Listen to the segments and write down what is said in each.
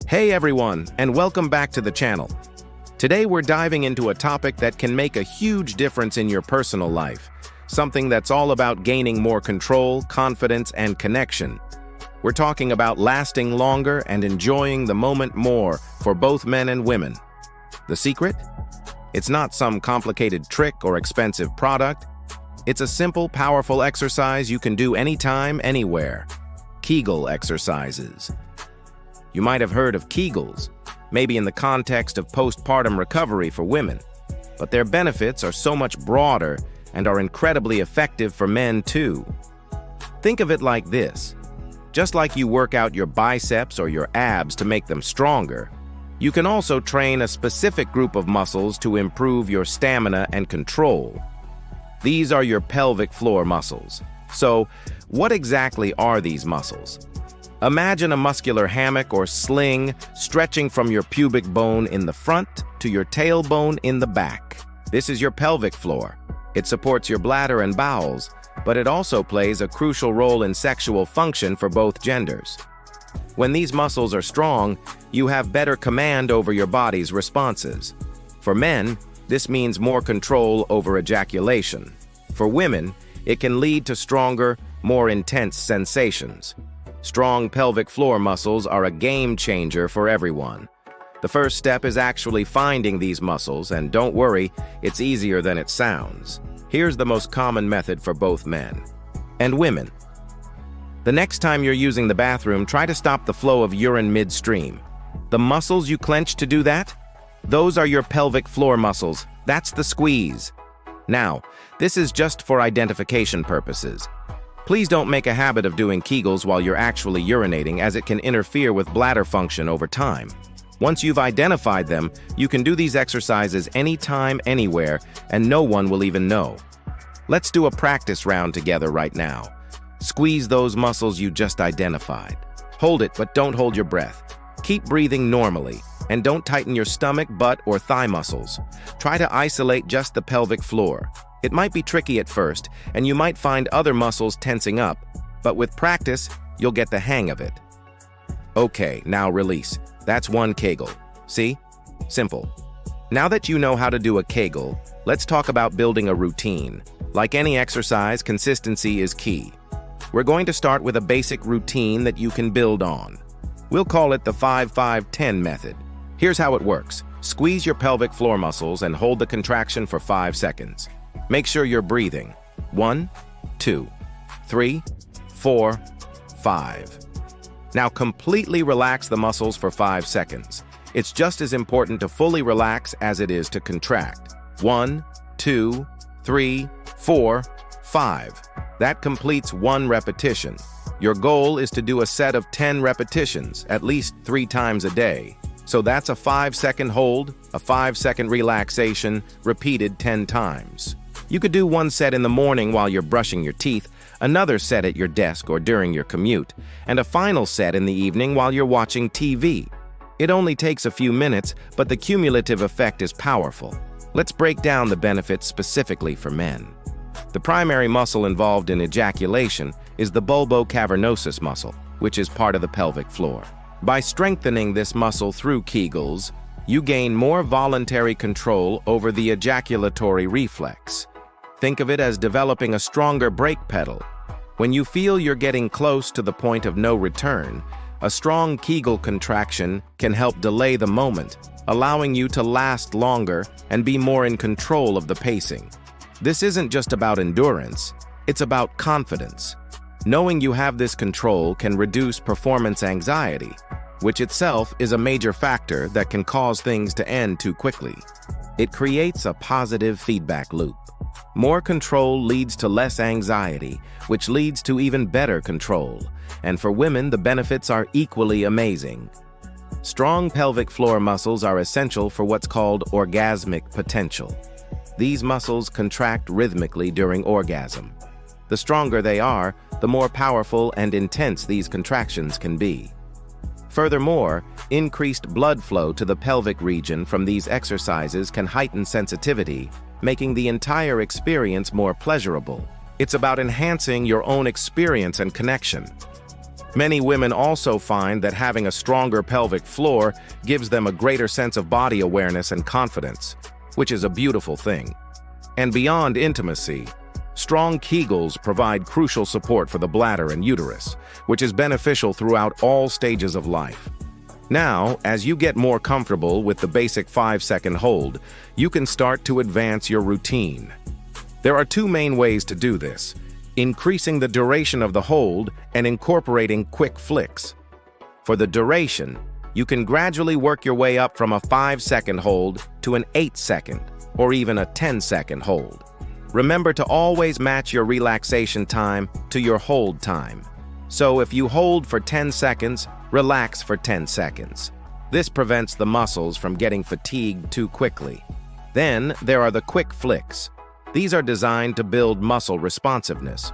Hey everyone, and welcome back to the channel. Today we're diving into a topic that can make a huge difference in your personal life, something that's all about gaining more control, confidence, and connection. We're talking about lasting longer and enjoying the moment more for both men and women. The secret? It's not some complicated trick or expensive product. It's a simple, powerful exercise you can do anytime, anywhere. Kegel exercises. You might have heard of Kegels, maybe in the context of postpartum recovery for women, but their benefits are so much broader and are incredibly effective for men too. Think of it like this. Just like you work out your biceps or your abs to make them stronger, you can also train a specific group of muscles to improve your stamina and control. These are your pelvic floor muscles. So, what exactly are these muscles? Imagine a muscular hammock or sling stretching from your pubic bone in the front to your tailbone in the back. This is your pelvic floor. It supports your bladder and bowels, but it also plays a crucial role in sexual function for both genders. When these muscles are strong, you have better command over your body's responses. For men, this means more control over ejaculation. For women, it can lead to stronger, more intense sensations. Strong pelvic floor muscles are a game changer for everyone. The first step is actually finding these muscles, and don't worry, it's easier than it sounds. Here's the most common method for both men and women. The next time you're using the bathroom, try to stop the flow of urine midstream. The muscles you clench to do that? Those are your pelvic floor muscles. That's the squeeze. Now, this is just for identification purposes. Please don't make a habit of doing Kegels while you're actually urinating, as it can interfere with bladder function over time. Once you've identified them, you can do these exercises anytime, anywhere, and no one will even know. Let's do a practice round together right now. Squeeze those muscles you just identified. Hold it, but don't hold your breath. Keep breathing normally, and don't tighten your stomach, butt, or thigh muscles. Try to isolate just the pelvic floor. It might be tricky at first, and you might find other muscles tensing up, but with practice, you'll get the hang of it. Okay, now release. That's one Kegel. See? Simple. Now that you know how to do a Kegel, let's talk about building a routine. Like any exercise, consistency is key. We're going to start with a basic routine that you can build on. We'll call it the 5-5-10 method. Here's how it works. Squeeze your pelvic floor muscles and hold the contraction for 5 seconds. Make sure you're breathing. 1, 2, 3, 4, 5. Now completely relax the muscles for 5 seconds. It's just as important to fully relax as it is to contract. 1, 2, 3, 4, 5. That completes 1 repetition. Your goal is to do a set of 10 repetitions, at least 3 times a day. So that's a 5-second hold, a 5-second relaxation, repeated 10 times. You could do 1 set in the morning while you're brushing your teeth, another set at your desk or during your commute, and a final set in the evening while you're watching TV. It only takes a few minutes, but the cumulative effect is powerful. Let's break down the benefits specifically for men. The primary muscle involved in ejaculation is the bulbocavernosus muscle, which is part of the pelvic floor. By strengthening this muscle through Kegels, you gain more voluntary control over the ejaculatory reflex. Think of it as developing a stronger brake pedal. When you feel you're getting close to the point of no return, a strong Kegel contraction can help delay the moment, allowing you to last longer and be more in control of the pacing. This isn't just about endurance, it's about confidence. Knowing you have this control can reduce performance anxiety, which itself is a major factor that can cause things to end too quickly. It creates a positive feedback loop. More control leads to less anxiety, which leads to even better control. And for women, the benefits are equally amazing. Strong pelvic floor muscles are essential for what's called orgasmic potential. These muscles contract rhythmically during orgasm. The stronger they are, the more powerful and intense these contractions can be. Furthermore, increased blood flow to the pelvic region from these exercises can heighten sensitivity, making the entire experience more pleasurable. It's about enhancing your own experience and connection. Many women also find that having a stronger pelvic floor gives them a greater sense of body awareness and confidence, which is a beautiful thing. And beyond intimacy, strong Kegels provide crucial support for the bladder and uterus, which is beneficial throughout all stages of life. Now, as you get more comfortable with the basic 5-second hold, you can start to advance your routine. There are two main ways to do this: increasing the duration of the hold and incorporating quick flicks. For the duration, you can gradually work your way up from a 5-second hold to an 8-second or even a 10-second hold. Remember to always match your relaxation time to your hold time. So if you hold for 10 seconds, relax for 10 seconds. This prevents the muscles from getting fatigued too quickly. Then there are the quick flicks. These are designed to build muscle responsiveness.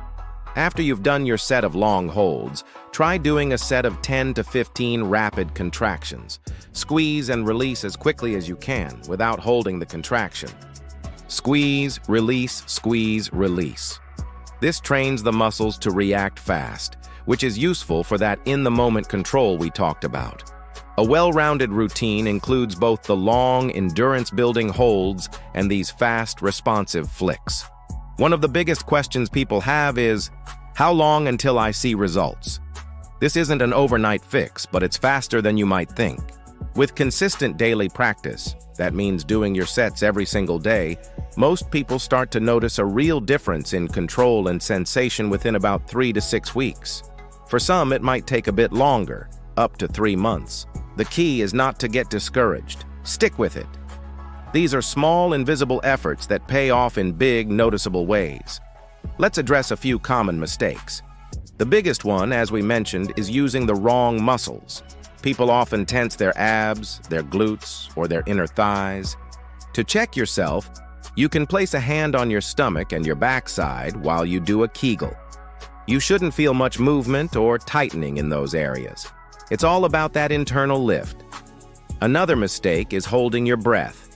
After you've done your set of long holds, try doing a set of 10 to 15 rapid contractions. Squeeze and release as quickly as you can without holding the contraction. Squeeze, release. This trains the muscles to react fast, which is useful for that in-the-moment control we talked about. A well-rounded routine includes both the long, endurance-building holds and these fast, responsive flicks. One of the biggest questions people have is, how long until I see results? This isn't an overnight fix, but it's faster than you might think. With consistent daily practice, that means doing your sets every single day, most people start to notice a real difference in control and sensation within about 3 to 6 weeks. For some, it might take a bit longer, up to 3 months. The key is not to get discouraged. Stick with it. These are small, invisible efforts that pay off in big, noticeable ways. Let's address a few common mistakes. The biggest one, as we mentioned, is using the wrong muscles. People often tense their abs, their glutes, or their inner thighs. To check yourself, you can place a hand on your stomach and your backside while you do a Kegel. You shouldn't feel much movement or tightening in those areas. It's all about that internal lift. Another mistake is holding your breath.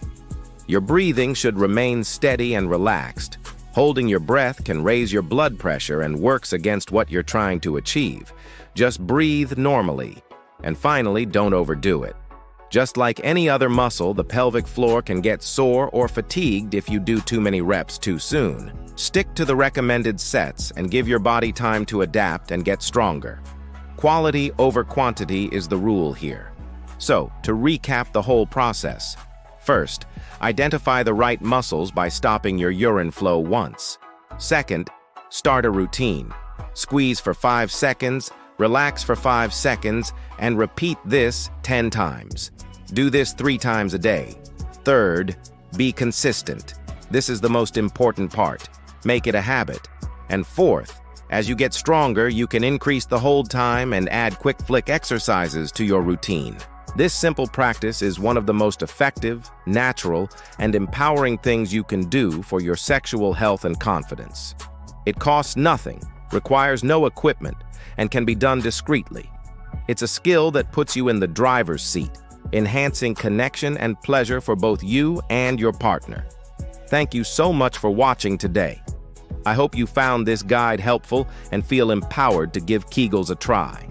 Your breathing should remain steady and relaxed. Holding your breath can raise your blood pressure and works against what you're trying to achieve. Just breathe normally. And finally, don't overdo it. Just like any other muscle, the pelvic floor can get sore or fatigued if you do too many reps too soon. Stick to the recommended sets and give your body time to adapt and get stronger. Quality over quantity is the rule here. So, to recap the whole process. First, identify the right muscles by stopping your urine flow once. Second, start a routine. Squeeze for 5 seconds, relax for 5 seconds, and repeat this 10 times. Do this 3 times a day. Third, be consistent. This is the most important part. Make it a habit. And fourth, as you get stronger, you can increase the hold time and add quick flick exercises to your routine. This simple practice is one of the most effective, natural, and empowering things you can do for your sexual health and confidence. It costs nothing, requires no equipment, and can be done discreetly. It's a skill that puts you in the driver's seat, enhancing connection and pleasure for both you and your partner. Thank you so much for watching today. I hope you found this guide helpful and feel empowered to give Kegels a try.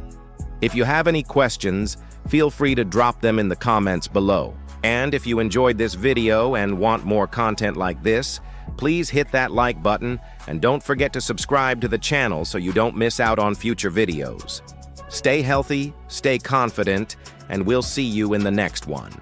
If you have any questions, feel free to drop them in the comments below. And if you enjoyed this video and want more content like this, please hit that like button and don't forget to subscribe to the channel so you don't miss out on future videos. Stay healthy, stay confident, and we'll see you in the next one.